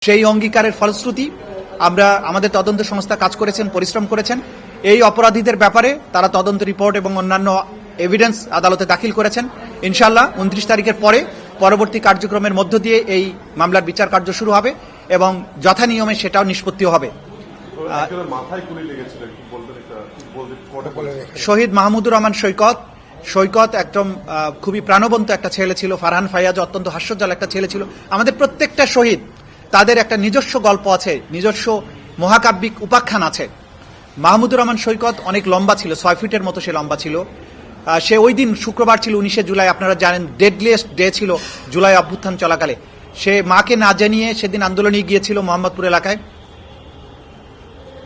সেই অঙ্গীকারের ফলশ্রুতি আমরা আমাদের তদন্ত সংস্থা কাজ করেছেন, পরিশ্রম করেছেন। এই অপরাধীদের ব্যাপারে তারা তদন্ত রিপোর্ট এবং অন্যান্য এভিডেন্স আদালতে দাখিল করেছেন। ইনশাআল্লাহ 29 তারিখের পরে পরবর্তী কার্যক্রমের মধ্য দিয়ে এই মামলার বিচার কার্য শুরু হবে এবং যথানিয়মে সেটাও নিষ্পত্তিও হবে। শহীদ মাহমুদুর রহমান সৈকত একদম খুবই প্রাণবন্ত একটা ছেলে ছিল। ফারহান ফাইয়াজ অত্যন্ত হাস্যজ্জ্বল একটা ছেলে ছিল। আমাদের প্রত্যেকটা শহীদ তাদের একটা নিজস্ব গল্প আছে, নিজস্ব মহাকাব্যিক উপাখ্যান আছে। মাহমুদুর রহমান সৈকত অনেক লম্বা ছিল, 6 ফিটের মতো সে লম্বা ছিল। সে ওই দিন শুক্রবার ছিল, 19 জুলাই, আপনারা জানেন ডেডলিয়েস্ট ডে ছিল জুলাই অভ্যুত্থান চলাকালে। সে মাকে না জানিয়ে সেদিন আন্দোলনে গিয়েছিল মোহাম্মদপুর এলাকায়।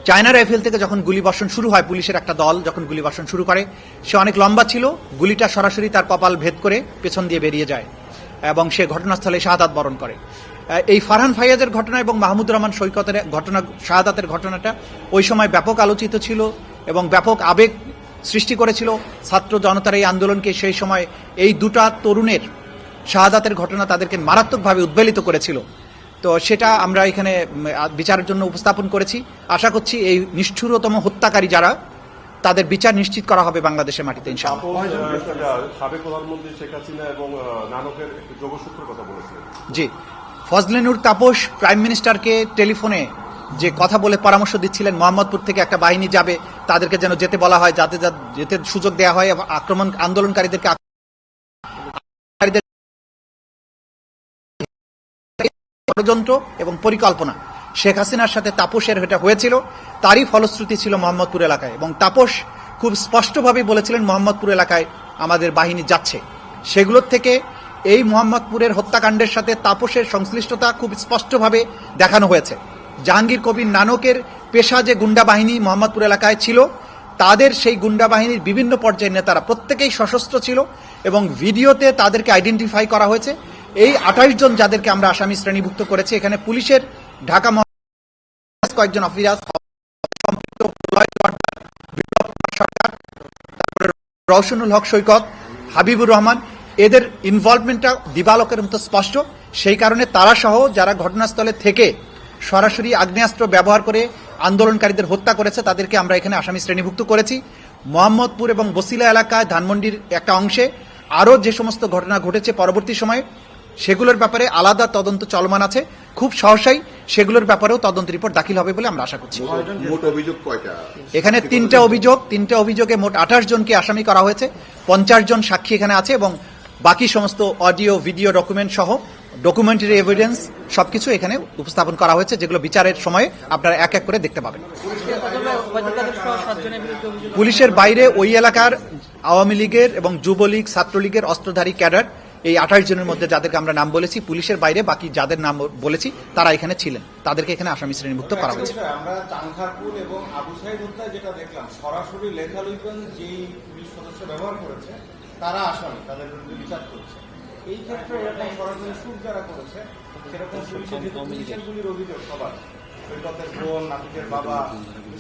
চায়না রাইফেল থেকে যখন গুলিবর্ষণ শুরু হয়, পুলিশের একটা দল যখন গুলিবর্ষণ শুরু করে, সে অনেক লম্বা ছিল, গুলিটা সরাসরি তার কপাল ভেদ করে পেছন দিয়ে বেরিয়ে যায় এবং সে ঘটনাস্থলে শাহাদাত বরণ করে। এই ফারহান ফাইয়াজের ঘটনা এবং মাহমুদুর রহমান সৈকতের ঘটনা, শাহাদাতের ঘটনাটা ওই সময় ব্যাপক আলোচিত ছিল এবং ব্যাপক আবেগ সৃষ্টি করেছিল ছাত্র জনতার এই আন্দোলনকে। সেই সময় এই দুটা তরুণের শাহাদাতের ঘটনা তাদেরকে মারাত্মকভাবে উদ্বেলিত করেছিল। তো সেটা আমরা এখানে বিচারের জন্য উপস্থাপন করেছি। আশা করছি এই নিষ্ঠুরতম হত্যাকারী যারা, তাদের বিচার নিশ্চিত করা হবে বাংলাদেশের মাটিতে ইনশাআল্লাহ। সাবেক প্রধানমন্ত্রী শেখ হাসিনা এবং নানকের যোগসূত্রের কথা বলেছেন। জি, ফজলে নূর তাপস প্রাইম মিনিস্টারকে টেলিফোনে যে কথা বলে পরামর্শ দিচ্ছিলেন মোহাম্মদপুর থেকে একটা বাহিনী যাবে, তাদেরকে যেন যেতে বলা হয়, যাতে যেতে সুযোগ দেওয়া হয়, আন্দোলনকারীদেরকে ষড়যন্ত্র এবং পরিকল্পনা শেখ হাসিনার সাথে তাপসের এটা হয়েছিল, তারই ফলশ্রুতি ছিল মোহাম্মদপুর এলাকায়। এবং তাপস খুব স্পষ্টভাবে বলেছিলেন মোহাম্মদপুর এলাকায় আমাদের বাহিনী যাচ্ছে। সেগুলোর থেকে এই মোহাম্মদপুরের হত্যাকাণ্ডের সাথে তাপসের সংশ্লিষ্টতা খুব স্পষ্টভাবে দেখানো হয়েছে। জাহাঙ্গীর কবির নানকের পেশা যে গুন্ডা বাহিনী মোহাম্মদপুর এলাকায় ছিল, তাদের সেই গুন্ডা বাহিনীর বিভিন্ন পর্যায়ের নেতারা প্রত্যেকেই সশস্ত্র ছিল এবং ভিডিওতে তাদেরকে আইডেন্টিফাই করা হয়েছে। এই 28 জন যাদেরকে আমরা আসামি শ্রেণীভুক্ত করেছি, এখানে পুলিশের ঢাকা কয়েকজন অফিসার, রওশনুল হক সৈকত, হাবিবুর রহমান, এদের ইনভলভমেন্টটা দিবালোকের মতো স্পষ্ট। সেই কারণে তারা সহ যারা ঘটনাস্থলে থেকে সরাসরি আগ্নেয়াস্ত্র ব্যবহার করে আন্দোলনকারীদের হত্যা করেছে, তাদেরকে আমরা এখানে আসামি শ্রেণীভুক্ত করেছি। মোহাম্মদপুর এবং বসিলা এলাকায়, ধানমন্ডির একটা অংশে আরও যে সমস্ত ঘটনা ঘটেছে পরবর্তী সময়ে, সেগুলোর ব্যাপারে আলাদা তদন্ত চলমান আছে। খুব সহসাই সেগুলোর ব্যাপারেও তদন্ত রিপোর্ট দাখিল হবে বলে আমরা আশা করছি। এখানে 3টা অভিযোগে মোট 28 জনকে আসামি করা হয়েছে। 50 জন সাক্ষী এখানে আছে এবং বাকি সমস্ত অডিও, ভিডিও, ডকুমেন্ট সহ ডকুমেন্টারি এভিডেন্স সবকিছু এখানে উপস্থাপন করা হয়েছে, যেগুলো বিচারের সময়ে আপনারা এক এক করে দেখতে পাবেন। পুলিশের বাইরে ওই এলাকার আওয়ামী লীগের এবং যুবলীগ, ছাত্রলীগের অস্ত্রধারী ক্যাডার, এই 28 জনের মধ্যে যাদেরকে আমরা নাম বলেছি, পুলিশের বাইরে বাকি যাদের নাম বলেছি তারা এখানে ছিলেন, তাদেরকে এখানে আসামি শ্রেণীভুক্ত করা হয়েছে। আমরা চাংখারপুল এবং আবু সাইদ হত্যায় যেটা দেখলাম, সরাসরি লেথাল উইপন যেই পুলিশ সদস্য ব্যবহার করেছে তারা আসামি, তাদের বিরুদ্ধে বিচার করছে। এই ক্ষেত্রে এরকম সরাসরি সুর যারা করেছে, সেরকম পুলিশের গুলির অভিযোগ সবার, সৈকতের বোন, নাপিতের বাবা,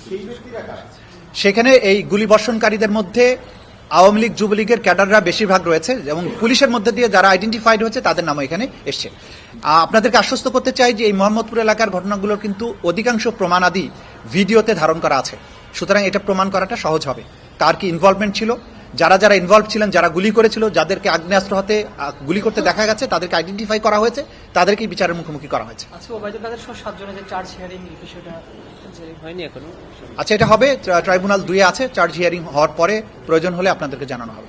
সেই ব্যক্তিরা কারা? সেখানে এই গুলিবর্ষণকারীদের মধ্যে আওয়ামী লীগ, যুবলীগের ক্যাডাররা বেশিরভাগ রয়েছে এবং পুলিশের মধ্যে দিয়ে যারা আইডেন্টিফাইড হয়েছে তাদের নামও এখানে এসছে। আপনাদেরকে আশ্বস্ত করতে চাই যে এই মোহাম্মদপুর এলাকার ঘটনাগুলোর কিন্তু অধিকাংশ প্রমাণাদি ভিডিওতে ধারণ করা আছে। সুতরাং এটা প্রমাণ করাটা সহজ হবে কার কি ইনভলভমেন্ট ছিল, যারা যারা ইনভলভ ছিলেন, যারা গুলি করেছিল, যাদেরকে আগ্নেয়াস্ত্র হাতে গুলি করতে দেখা গেছে, তাদেরকে আইডেন্টিফাই করা হয়েছে, তাদেরকে বিচারের মুখোমুখি করা হয়েছে। আচ্ছা, এটা হবে ট্রাইব্যুনাল 2 আছে, চার্জ হিয়ারিং হওয়ার পরে প্রয়োজন হলে আপনাদেরকে জানানো হবে।